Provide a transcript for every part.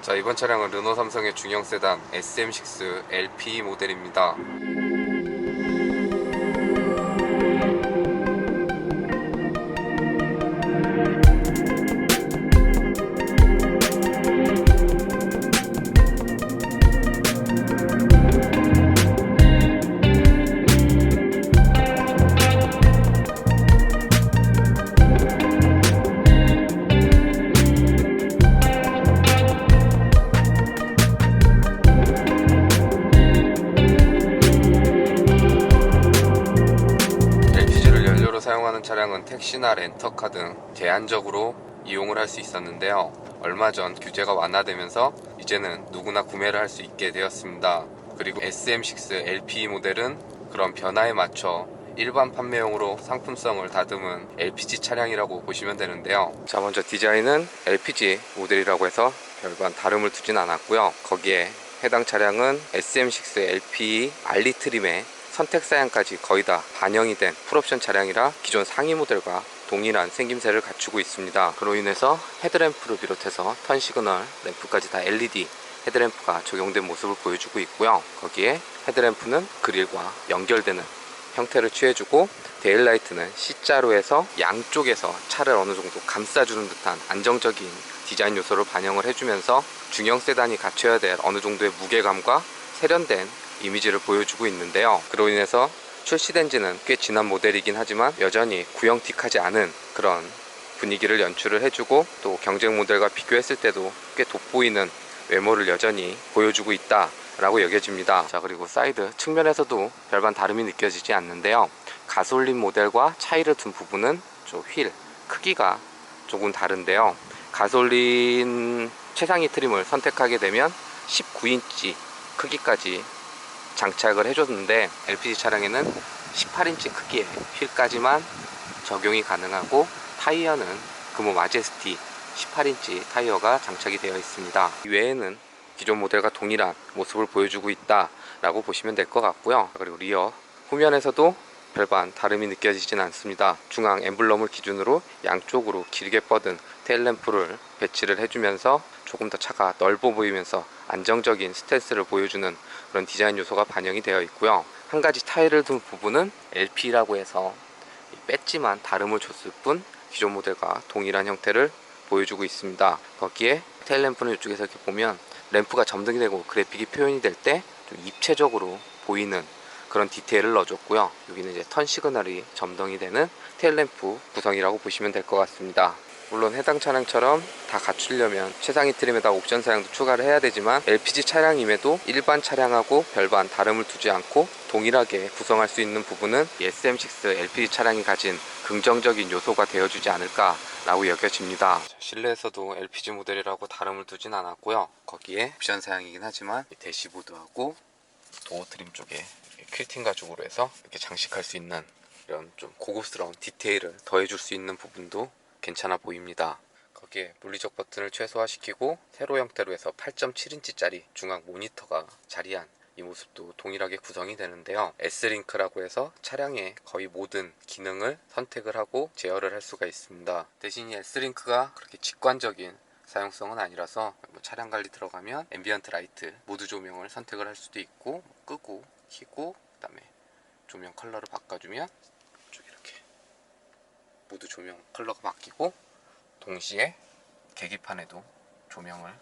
자, 이번 차량은 르노 삼성의 중형 세단 SM6 LP 모델입니다. LPG를 연료로 사용하는 차량은 택시나 렌터카 등 제한적으로 이용을 할 수 있었는데요. 얼마 전 규제가 완화되면서 이제는 누구나 구매를 할 수 있게 되었습니다. 그리고 SM6 LP 모델은 그런 변화에 맞춰 일반 판매용으로 상품성을 다듬은 LPG 차량이라고 보시면 되는데요. 자, 먼저 디자인은 LPG 모델이라고 해서 별반 다름을 두진 않았고요. 거기에 해당 차량은 SM6 LP 알리 트림의 선택 사양까지 거의 다 반영이 된 풀옵션 차량이라 기존 상위 모델과 동일한 생김새를 갖추고 있습니다. 그로 인해서 헤드램프를 비롯해서 턴 시그널 램프까지 다 LED 헤드램프가 적용된 모습을 보여주고 있고요. 거기에 헤드램프는 그릴과 연결되는 형태를 취해주고, 데일라이트는 C자로 해서 양쪽에서 차를 어느 정도 감싸주는 듯한 안정적인 디자인 요소를 반영을 해주면서 중형 세단이 갖춰야 될 어느 정도의 무게감과 세련된 이미지를 보여주고 있는데요. 그로 인해서 출시된 지는 꽤 지난 모델이긴 하지만 여전히 구형틱하지 않은 그런 분위기를 연출을 해주고, 또 경쟁 모델과 비교했을 때도 꽤 돋보이는 외모를 여전히 보여주고 있다 라고 여겨집니다. 자, 그리고 사이드 측면에서도 별반 다름이 느껴지지 않는데요. 가솔린 모델과 차이를 둔 부분은 휠 크기가 조금 다른데요. 가솔린 최상위 트림을 선택하게 되면 19인치 크기까지 장착을 해줬는데, LPG 차량에는 18인치 크기의 휠까지만 적용이 가능하고, 타이어는 금호 마제스티 18인치 타이어가 장착이 되어 있습니다. 이외에는 기존 모델과 동일한 모습을 보여주고 있다 라고 보시면 될 것 같고요. 그리고 리어 후면에서도 별반 다름이 느껴지진 않습니다. 중앙 엠블럼을 기준으로 양쪽으로 길게 뻗은 테일램프를 배치를 해주면서 조금 더 차가 넓어 보이면서 안정적인 스탠스를 보여주는 그런 디자인 요소가 반영이 되어 있고요. 한 가지 타일을 둔 부분은 LP라고 해서 배지만 다름을 줬을 뿐 기존 모델과 동일한 형태를 보여주고 있습니다. 거기에 테일램프는 이쪽에서 이렇게 보면 램프가 점등이 되고 그래픽이 표현이 될 때 좀 입체적으로 보이는 그런 디테일을 넣어줬고요. 여기는 이제 턴 시그널이 점등이 되는 테일램프 구성이라고 보시면 될 것 같습니다. 물론 해당 차량처럼 다 갖추려면 최상위 트림에다 옵션 사양도 추가를 해야 되지만, LPG 차량임에도 일반 차량하고 별반 다름을 두지 않고 동일하게 구성할 수 있는 부분은 SM6 LPG 차량이 가진 긍정적인 요소가 되어주지 않을까 라고 여겨집니다. 실내에서도 LPG 모델이라고 다름을 두진 않았고요. 거기에 옵션 사양이긴 하지만 대시보드하고 도어 트림 쪽에 퀼팅 가죽으로 해서 이렇게 장식할 수 있는 이런 좀 고급스러운 디테일을 더해줄 수 있는 부분도 괜찮아 보입니다. 거기에 물리적 버튼을 최소화시키고 세로 형태로 해서 8.7인치짜리 중앙 모니터가 자리한 이 모습도 동일하게 구성이 되는데요. S링크라고 해서 차량의 거의 모든 기능을 선택을 하고 제어를 할 수가 있습니다. 대신 이 S링크가 그렇게 직관적인 사용성은 아니라서 차량 관리 들어가면 앰비언트 라이트 모드 조명을 선택을 할 수도 있고, 끄고 켜고 그 다음에 조명 컬러를 바꿔주면 이렇게 모드 조명 컬러가 바뀌고, 동시에 계기판에도 조명을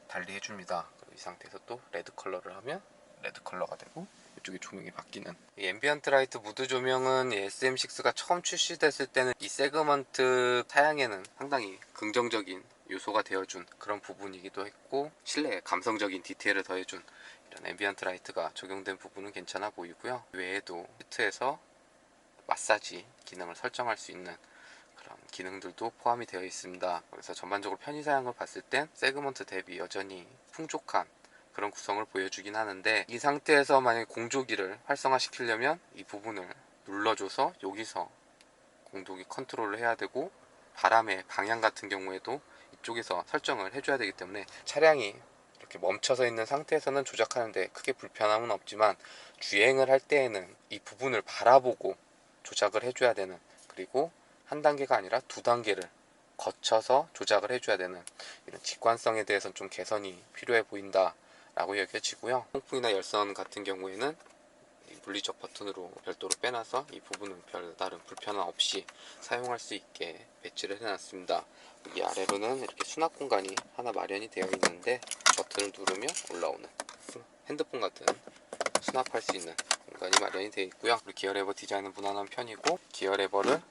달리 해줍니다. 이 상태에서 또 레드 컬러를 하면 레드 컬러가 되고 이쪽에 조명이 바뀌는, 이 앰비언트 라이트 무드 조명은 SM6가 처음 출시됐을 때는 이 세그먼트 사양에는 상당히 긍정적인 요소가 되어준 그런 부분이기도 했고, 실내에 감성적인 디테일을 더해준 이런 앰비언트 라이트가 적용된 부분은 괜찮아 보이고요. 외에도 시트에서 마사지 기능을 설정할 수 있는 그런 기능들도 포함이 되어 있습니다. 그래서 전반적으로 편의 사양을 봤을 땐 세그먼트 대비 여전히 풍족한 그런 구성을 보여주긴 하는데, 이 상태에서 만약 공조기를 활성화시키려면 이 부분을 눌러줘서 여기서 공조기 컨트롤을 해야 되고, 바람의 방향 같은 경우에도 이쪽에서 설정을 해줘야 되기 때문에 차량이 이렇게 멈춰서 있는 상태에서는 조작하는데 크게 불편함은 없지만, 주행을 할 때에는 이 부분을 바라보고 조작을 해줘야 되는, 그리고 한 단계가 아니라 두 단계를 거쳐서 조작을 해줘야 되는 이런 직관성에 대해서는 좀 개선이 필요해 보인다 라고 여겨지고요. 통풍이나 열선 같은 경우에는 이 물리적 버튼으로 별도로 빼놔서 이 부분은 별다른 불편함 없이 사용할 수 있게 배치를 해놨습니다. 이 아래로는 이렇게 수납 공간이 하나 마련이 되어 있는데 버튼을 누르면 올라오는 핸드폰 같은 수납할 수 있는 공간이 마련이 되어 있고요. 기어 레버 디자인은 무난한 편이고, 기어 레버를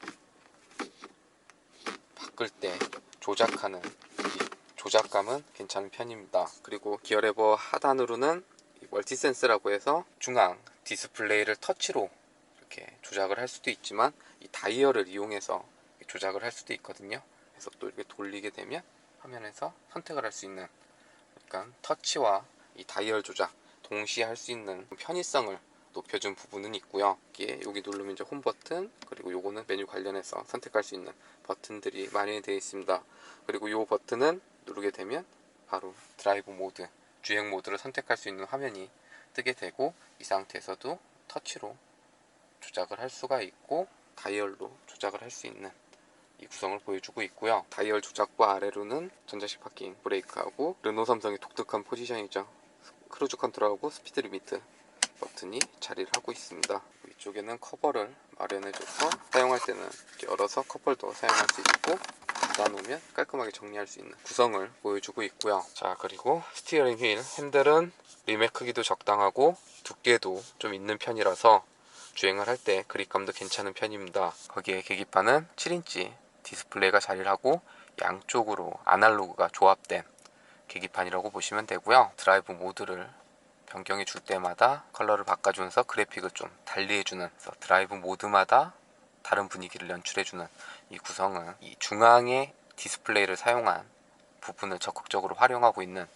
바꿀 때 조작하는 이 조작감은 괜찮은 편입니다. 그리고 기어 레버 하단으로는 멀티 센스라고 해서 중앙 디스플레이를 터치로 이렇게 조작을 할 수도 있지만 이 다이얼을 이용해서 조작을 할 수도 있거든요. 그래서 또 이렇게 돌리게 되면 화면에서 선택을 할 수 있는, 그러니까 터치와 이 다이얼 조작 동시에 할 수 있는 편의성을 높여준 부분은 있고요. 여기 누르면 이제 홈 버튼, 그리고 요거는 메뉴 관련해서 선택할 수 있는 버튼들이 마련이 되어 있습니다. 그리고 요 버튼은 누르게 되면 바로 드라이브 모드, 주행 모드를 선택할 수 있는 화면이 뜨게 되고, 이 상태에서도 터치로 조작을 할 수가 있고 다이얼로 조작을 할 수 있는 이 구성을 보여주고 있고요. 다이얼 조작과 아래로는 전자식 파킹 브레이크하고 르노 삼성의 독특한 포지션이죠. 크루즈 컨트롤하고 스피드 리미트 버튼이 자리를 하고 있습니다. 위쪽에는 커버를 마련해줘서 사용할 때는 이렇게 열어서 컵홀더 사용할 수 있고, 닫아놓으면 깔끔하게 정리할 수 있는 구성을 보여주고 있고요. 자, 그리고 스티어링 휠 핸들은 림의 크기도 적당하고 두께도 좀 있는 편이라서 주행을 할 때 그립감도 괜찮은 편입니다. 거기에 계기판은 7인치 디스플레이가 자리를 하고 양쪽으로 아날로그가 조합된 계기판이라고 보시면 되고요. 드라이브 모드를 변경해 줄 때마다 컬러를 바꿔주면서 그래픽을 좀 달리해주는, 드라이브 모드마다 다른 분위기를 연출해주는 이 구성은 이 중앙에 디스플레이를 사용한 부분을 적극적으로 활용하고 있는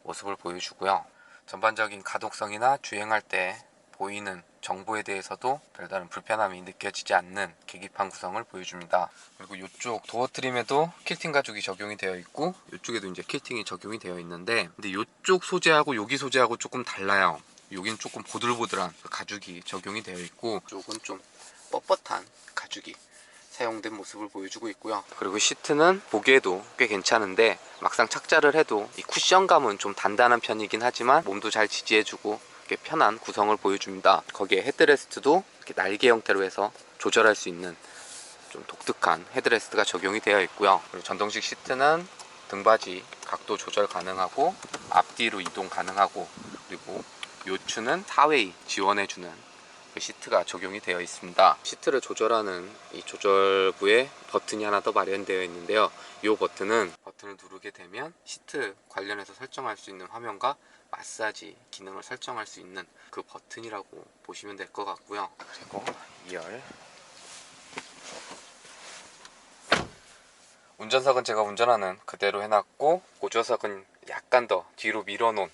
모습을 보여주고요. 전반적인 가독성이나 주행할 때 보이는 정보에 대해서도 별다른 불편함이 느껴지지 않는 계기판 구성을 보여줍니다. 그리고 이쪽 도어 트림에도 퀼팅 가죽이 적용이 되어 있고, 이쪽에도 이제 퀼팅이 적용이 되어 있는데, 근데 이쪽 소재하고 여기 소재하고 조금 달라요. 여기는 조금 보들보들한 가죽이 적용이 되어 있고, 이쪽은 좀 뻣뻣한 가죽이 사용된 모습을 보여주고 있고요. 그리고 시트는 보기에도 꽤 괜찮은데 막상 착자를 해도 이 쿠션감은 좀 단단한 편이긴 하지만 몸도 잘 지지해주고 편한 구성을 보여줍니다. 거기에 헤드레스트도 이렇게 날개 형태로 해서 조절할 수 있는 좀 독특한 헤드레스트가 적용이 되어 있고요. 그리고 전동식 시트는 등받이 각도 조절 가능하고 앞뒤로 이동 가능하고, 그리고 요추는 4웨이 지원해주는 그 시트가 적용이 되어 있습니다. 시트를 조절하는 이 조절부에 버튼이 하나 더 마련되어 있는데요. 이 버튼은 버튼을 누르게 되면 시트 관련해서 설정할 수 있는 화면과 마사지 기능을 설정할 수 있는 그 버튼이라고 보시면 될 것 같고요. 그리고 2열 운전석은 제가 운전하는 그대로 해놨고, 보조석은 약간 더 뒤로 밀어놓은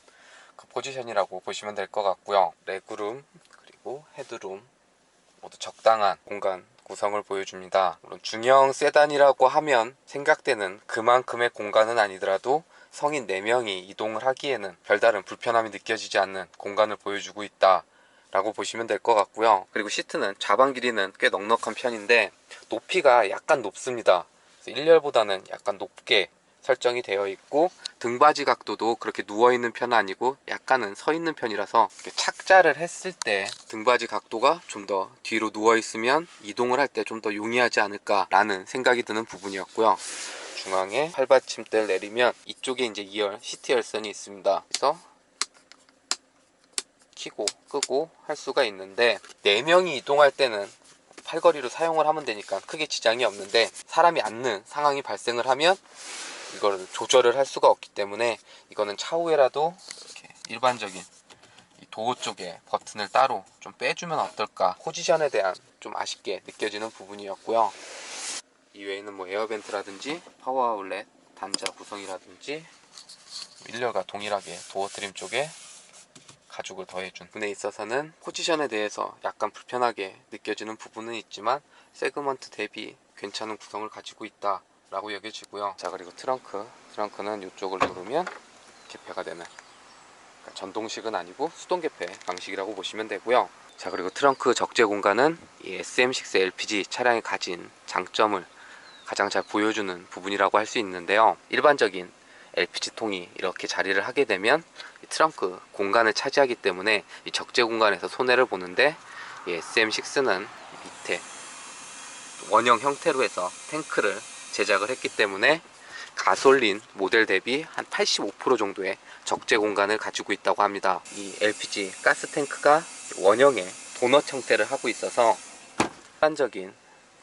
그 포지션이라고 보시면 될 것 같고요. 레그룸 그리고 헤드룸 모두 적당한 공간 구성을 보여줍니다. 물론 중형 세단이라고 하면 생각되는 그만큼의 공간은 아니더라도 성인 4명이 이동을 하기에는 별다른 불편함이 느껴지지 않는 공간을 보여주고 있다 라고 보시면 될 것 같고요. 그리고 시트는 좌방 길이는 꽤 넉넉한 편인데 높이가 약간 높습니다. 그래서 1열보다는 약간 높게 설정이 되어 있고, 등받이 각도도 그렇게 누워있는 편은 아니고 약간은 서있는 편이라서 착자를 했을 때 등받이 각도가 좀 더 뒤로 누워있으면 이동을 할 때 좀 더 용이하지 않을까 라는 생각이 드는 부분이었고요. 중앙에 팔받침대를 내리면 이쪽에 이제 2열 시트 열선이 있습니다. 그래서 켜고 끄고 할 수가 있는데 4명이 이동할 때는 팔걸이로 사용을 하면 되니까 크게 지장이 없는데, 사람이 앉는 상황이 발생을 하면 이걸 조절을 할 수가 없기 때문에 이거는 차후에라도 이렇게 일반적인 이 도어 쪽에 버튼을 따로 좀 빼주면 어떨까, 포지션에 대한 좀 아쉽게 느껴지는 부분이었고요. 이외에는 뭐 에어벤트라든지 파워 아울렛 단자 구성이라든지 1열과 동일하게 도어 트림 쪽에 가죽을 더해준 부분에 있어서는 포지션에 대해서 약간 불편하게 느껴지는 부분은 있지만 세그먼트 대비 괜찮은 구성을 가지고 있다 라고 여겨지고요. 자, 그리고 트렁크는 이쪽을 누르면 개폐가 되는, 그러니까 전동식은 아니고 수동 개폐 방식이라고 보시면 되고요. 자, 그리고 트렁크 적재 공간은 이 SM6 LPG 차량이 가진 장점을 가장 잘 보여주는 부분이라고 할 수 있는데요. 일반적인 LPG통이 이렇게 자리를 하게 되면 이 트렁크 공간을 차지하기 때문에 이 적재 공간에서 손해를 보는데, 이 SM6는 밑에 원형 형태로 해서 탱크를 제작을 했기 때문에 가솔린 모델 대비 한 85% 정도의 적재 공간을 가지고 있다고 합니다. 이 LPG 가스 탱크가 원형의 도넛 형태를 하고 있어서 일반적인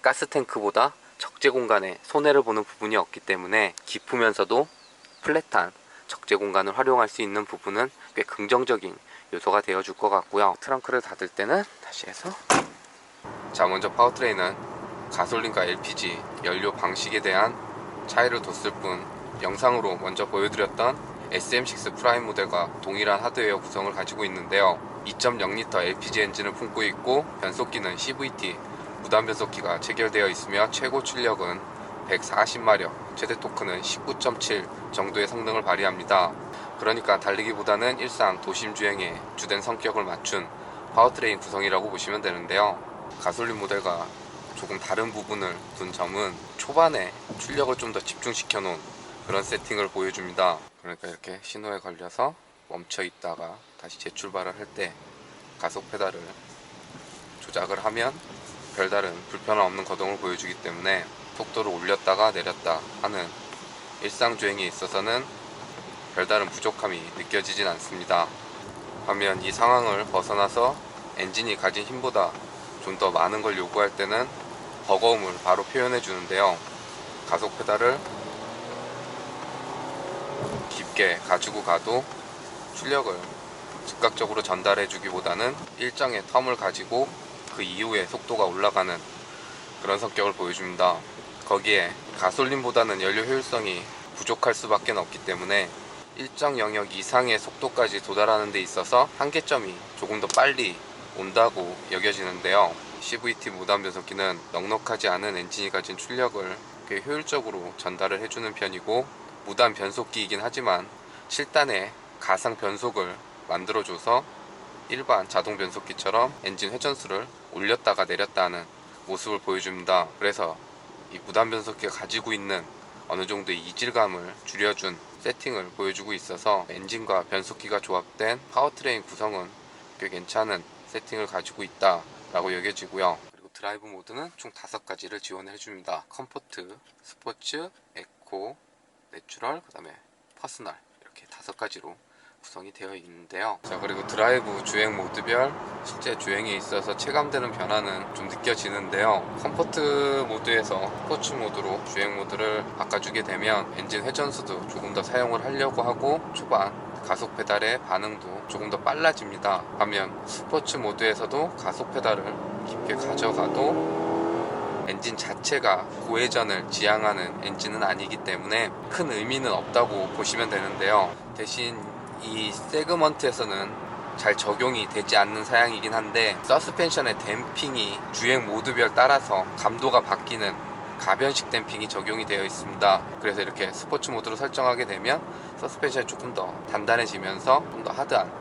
가스 탱크보다 적재 공간에 손해를 보는 부분이 없기 때문에 깊으면서도 플랫한 적재 공간을 활용할 수 있는 부분은 꽤 긍정적인 요소가 되어줄 것 같고요. 트렁크를 닫을 때는 다시 해서, 자, 먼저 파워트레인은 가솔린과 LPG 연료 방식에 대한 차이를 뒀을 뿐, 영상으로 먼저 보여드렸던 SM6 프라임 모델과 동일한 하드웨어 구성을 가지고 있는데요. 2.0L LPG 엔진을 품고 있고 변속기는 CVT 무단 변속기가 체결되어 있으며 최고 출력은 140마력, 최대 토크는 19.7 정도의 성능을 발휘합니다. 그러니까 달리기보다는 일상 도심 주행에 주된 성격을 맞춘 파워트레인 구성이라고 보시면 되는데요. 가솔린 모델과 조금 다른 부분을 둔 점은 초반에 출력을 좀 더 집중시켜 놓은 그런 세팅을 보여줍니다. 그러니까 이렇게 신호에 걸려서 멈춰 있다가 다시 재출발을 할 때 가속 페달을 조작을 하면 별다른 불편함 없는 거동을 보여주기 때문에 속도를 올렸다가 내렸다 하는 일상 주행에 있어서는 별다른 부족함이 느껴지진 않습니다. 반면 이 상황을 벗어나서 엔진이 가진 힘보다 좀 더 많은 걸 요구할 때는 버거움을 바로 표현해 주는데요. 가속 페달을 깊게 가지고 가도 출력을 즉각적으로 전달해 주기보다는 일정의 텀을 가지고 그 이후에 속도가 올라가는 그런 성격을 보여줍니다. 거기에 가솔린보다는 연료 효율성이 부족할 수밖에 없기 때문에 일정 영역 이상의 속도까지 도달하는 데 있어서 한계점이 조금 더 빨리 온다고 여겨지는데요. CVT 무단 변속기는 넉넉하지 않은 엔진이 가진 출력을 꽤 효율적으로 전달을 해주는 편이고, 무단 변속기이긴 하지만 7단의 가상 변속을 만들어줘서 일반 자동 변속기처럼 엔진 회전수를 올렸다가 내렸다 하는 모습을 보여줍니다. 그래서 이 무단 변속기가 가지고 있는 어느 정도의 이질감을 줄여준 세팅을 보여주고 있어서 엔진과 변속기가 조합된 파워트레인 구성은 꽤 괜찮은 세팅을 가지고 있다 라고 여겨지고요. 그리고 드라이브 모드는 총 5가지를 지원해 줍니다. 컴포트, 스포츠, 에코, 내추럴, 그 다음에 퍼스널, 이렇게 5가지로 구성이 되어 있는데요. 자, 그리고 드라이브 주행 모드별 실제 주행에 있어서 체감되는 변화는 좀 느껴지는데요. 컴포트 모드에서 스포츠 모드로 주행 모드를 바꿔주게 되면 엔진 회전수도 조금 더 사용을 하려고 하고 초반 가속 페달의 반응도 조금 더 빨라집니다. 반면 스포츠 모드에서도 가속 페달을 깊게 가져가도 엔진 자체가 고회전을 지향하는 엔진은 아니기 때문에 큰 의미는 없다고 보시면 되는데요. 대신 이 세그먼트에서는 잘 적용이 되지 않는 사양이긴 한데, 서스펜션의 댐핑이 주행 모드별 따라서 감도가 바뀌는 가변식 댐핑이 적용이 되어 있습니다. 그래서 이렇게 스포츠 모드로 설정하게 되면 서스펜션이 조금 더 단단해지면서 좀 더 하드한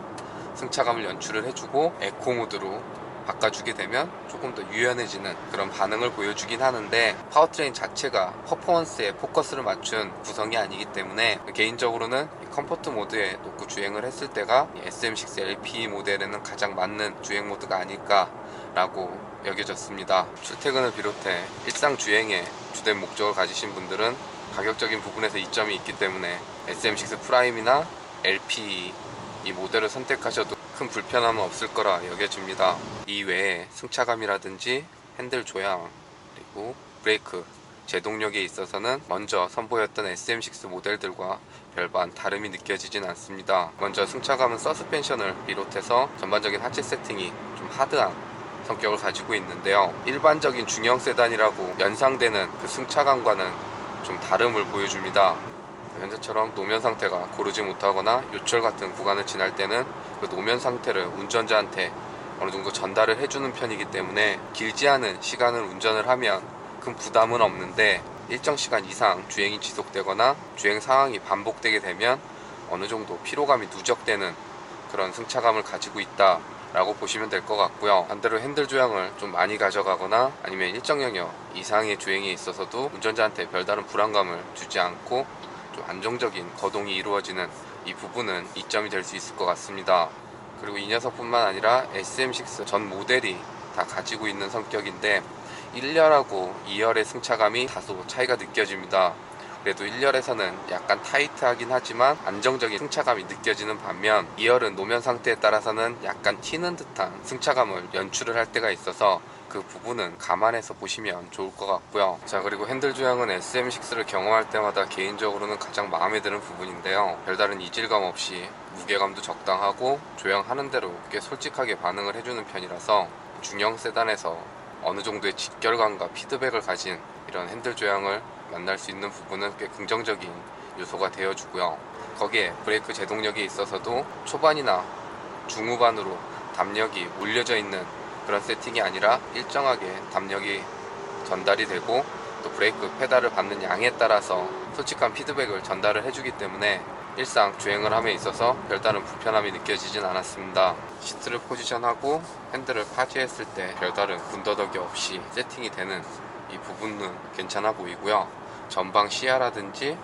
승차감을 연출을 해주고, 에코 모드로 바꿔주게 되면 조금 더 유연해지는 그런 반응을 보여주긴 하는데, 파워트레인 자체가 퍼포먼스에 포커스를 맞춘 구성이 아니기 때문에 개인적으로는 컴포트 모드에 놓고 주행을 했을 때가 SM6 LP 모델에는 가장 맞는 주행 모드가 아닐까 라고 여겨졌습니다. 출퇴근을 비롯해 일상 주행에 주된 목적을 가지신 분들은 가격적인 부분에서 이점이 있기 때문에 SM6 프라임이나 LP 이 모델을 선택하셔도 큰 불편함은 없을 거라 여겨집니다. 이 외에 승차감이라든지 핸들 조향, 그리고 브레이크, 제동력에 있어서는 먼저 선보였던 SM6 모델들과 별반 다름이 느껴지진 않습니다. 먼저 승차감은 서스펜션을 비롯해서 전반적인 하체 세팅이 좀 하드한 성격을 가지고 있는데요. 일반적인 중형 세단이라고 연상되는 그 승차감과는 좀 다름을 보여줍니다. 현재처럼 노면 상태가 고르지 못하거나 요철 같은 구간을 지날 때는 그 노면 상태를 운전자한테 어느 정도 전달을 해주는 편이기 때문에 길지 않은 시간을 운전을 하면 큰 부담은 없는데, 일정 시간 이상 주행이 지속되거나 주행 상황이 반복되게 되면 어느 정도 피로감이 누적되는 그런 승차감을 가지고 있다 라고 보시면 될 것 같고요. 반대로 핸들 조향을 좀 많이 가져가거나 아니면 일정 영역 이상의 주행에 있어서도 운전자한테 별다른 불안감을 주지 않고 좀 안정적인 거동이 이루어지는 이 부분은 이점이 될 수 있을 것 같습니다. 그리고 이 녀석뿐만 아니라 SM6 전 모델이 다 가지고 있는 성격인데 1열하고 2열의 승차감이 다소 차이가 느껴집니다. 그래도 1열에서는 약간 타이트하긴 하지만 안정적인 승차감이 느껴지는 반면 2열은 노면 상태에 따라서는 약간 튀는 듯한 승차감을 연출을 할 때가 있어서 그 부분은 감안해서 보시면 좋을 것 같고요. 자, 그리고 핸들 조향은 SM6를 경험할 때마다 개인적으로는 가장 마음에 드는 부분인데요. 별다른 이질감 없이 무게감도 적당하고 조향하는 대로 꽤 솔직하게 반응을 해주는 편이라서 중형 세단에서 어느 정도의 직결감과 피드백을 가진 이런 핸들 조향을 만날 수 있는 부분은 꽤 긍정적인 요소가 되어주고요. 거기에 브레이크 제동력에 있어서도 초반이나 중후반으로 담력이 올려져 있는 그런 세팅이 아니라 일정하게 담력이 전달이 되고 또 브레이크 페달을 밟는 양에 따라서 솔직한 피드백을 전달을 해주기 때문에 일상 주행을 함에 있어서 별다른 불편함이 느껴지진 않았습니다. 시트를 포지션하고 핸들을 파지했을 때 별다른 군더더기 없이 세팅이 되는 이 부분은 괜찮아 보이고요. 전방 시야라든지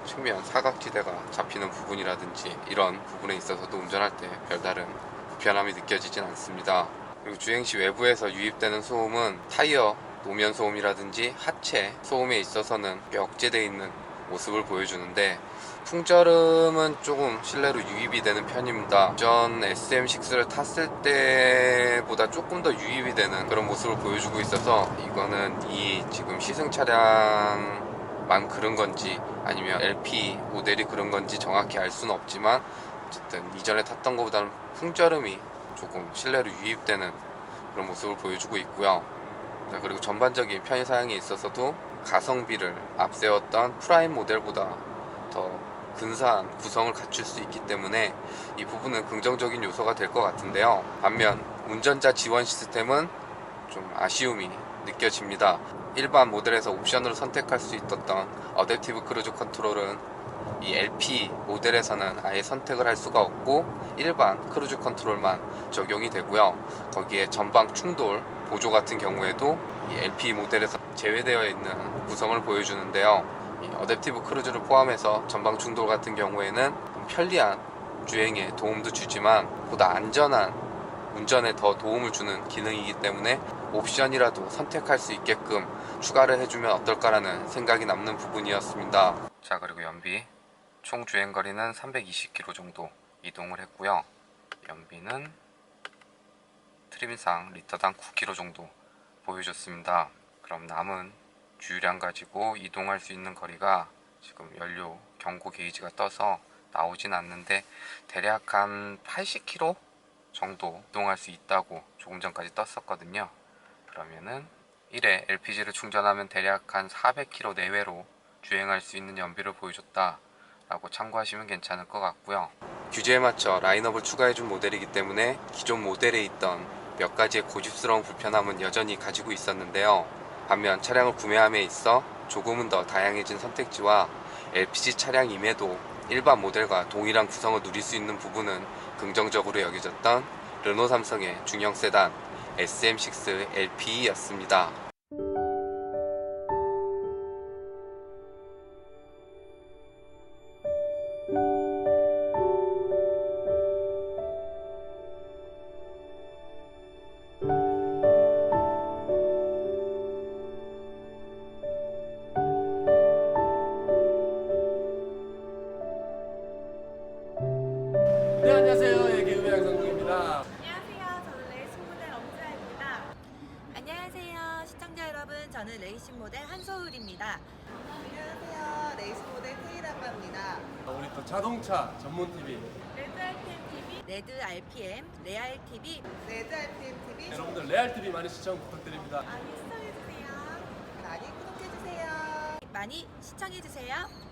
측면 사각지대가 잡히는 부분이라든지 이런 부분에 있어서도 운전할 때 별다른 불편함이 느껴지진 않습니다. 그리고 주행시 외부에서 유입되는 소음은 타이어 노면 소음이라든지 하체 소음에 있어서는 꽤 억제되어 있는 모습을 보여주는데 풍절음은 조금 실내로 유입이 되는 편입니다. 전 SM6를 탔을 때보다 조금 더 유입이 되는 그런 모습을 보여주고 있어서 이거는 이 지금 시승 차량만 그런 건지 아니면 LP 모델이 그런 건지 정확히 알 수는 없지만 어쨌든 이전에 탔던 것보다는 풍절음이 조금 실내로 유입되는 그런 모습을 보여주고 있고요. 자, 그리고 전반적인 편의사양에 있어서도 가성비를 앞세웠던 프라임 모델보다 더 근사한 구성을 갖출 수 있기 때문에 이 부분은 긍정적인 요소가 될 것 같은데요. 반면 운전자 지원 시스템은 좀 아쉬움이 느껴집니다. 일반 모델에서 옵션으로 선택할 수 있었던 어댑티브 크루즈 컨트롤은 이 LP 모델에서는 아예 선택을 할 수가 없고 일반 크루즈 컨트롤만 적용이 되고요. 거기에 전방 충돌 보조 같은 경우에도 이 LP 모델에서 제외되어 있는 구성을 보여주는데요. 이 어댑티브 크루즈를 포함해서 전방 충돌 같은 경우에는 편리한 주행에 도움도 주지만 보다 안전한 운전에 더 도움을 주는 기능이기 때문에 옵션이라도 선택할 수 있게끔 추가를 해주면 어떨까라는 생각이 남는 부분이었습니다. 자, 그리고 연비 총 주행거리는 320km 정도 이동을 했고요. 연비는 트림상 리터당 9km 정도 보여줬습니다. 그럼 남은 주유량 가지고 이동할 수 있는 거리가 지금 연료 경고 게이지가 떠서 나오진 않는데 대략 한 80km 정도 이동할 수 있다고 조금 전까지 떴었거든요. 그러면은 1회 LPG를 충전하면 대략 한 400km 내외로 주행할 수 있는 연비를 보여줬다 라고 참고하시면 괜찮을 것 같고요. 규제에 맞춰 라인업을 추가해준 모델이기 때문에 기존 모델에 있던 몇 가지의 고집스러운 불편함은 여전히 가지고 있었는데요. 반면 차량을 구매함에 있어 조금은 더 다양해진 선택지와 LPG 차량임에도 일반 모델과 동일한 구성을 누릴 수 있는 부분은 긍정적으로 여겨졌던 르노 삼성의 중형 세단 SM6 LPE였습니다. 네, 안녕하세요. 예, 개그맨 양성국입니다. 안녕하세요. 저는 레이싱 모델 엄지아입니다. 안녕하세요. 시청자 여러분, 저는 레이싱 모델 한소울입니다. 안녕하세요. 레이싱 모델 테이라고 합니다. 우리 또 자동차 전문 TV 레드 아이템 TV 레드 RPM, 레알 TV. 레드 RPM TV 여러분들 레알 TV 많이 시청 부탁드립니다. 많이 시청해주세요. 많이 구독해주세요. 많이 시청해주세요.